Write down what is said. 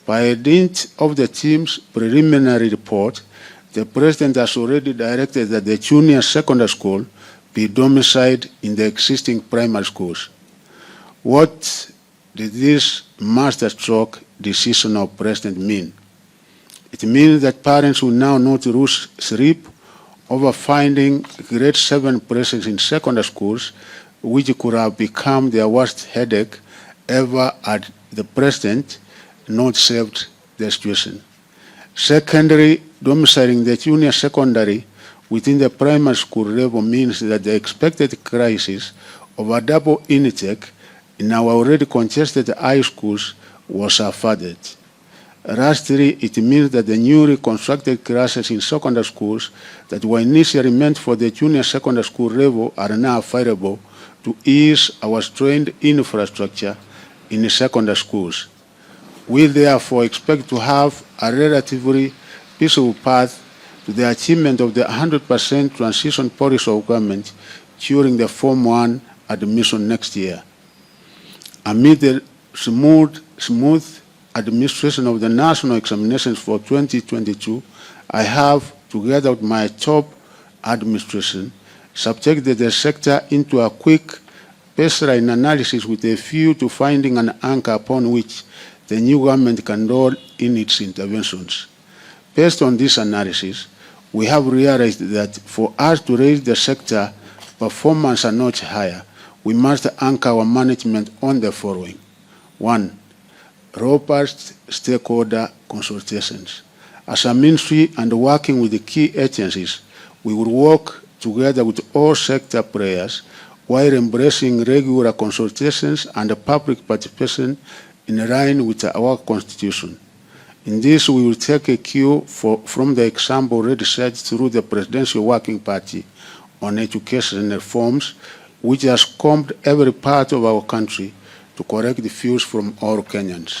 By dint of the team's preliminary report, the President has already directed that the junior secondary school be domiciled in the existing primary schools. What did this masterstroke decision of President mean? It means that parents will now not lose sleep over finding grade 7 presence in secondary schools, which could have become their worst headache ever had the President not saved the situation. Secondary, domiciling the junior secondary within the primary school level means that the expected crisis of a double intake in our already congested high schools was averted. Lastly, it means that the newly constructed classes in secondary schools that were initially meant for the junior secondary school level are now available to ease our strained infrastructure in the secondary schools. We therefore expect to have a relatively peaceful path to the achievement of the 100% transition policy of government during the Form 1 admission next year. Amid the smooth administration of the national examinations for 2022, I have, together with my top administration, subjected the sector into a quick baseline analysis with a view to finding an anchor upon which the new government can roll in its interventions. Based on this analysis, we have realized that for us to raise the sector performance a notch higher, we must anchor our management on the following. 1. Robust stakeholder consultations. As a ministry and working with the key agencies, we will work together with all sector players while embracing regular consultations and public participation in line with our Constitution. In this, we will take a cue from the example already set through the Presidential Working Party on Education Reforms, which has combed every part of our country to correct the views from all Kenyans.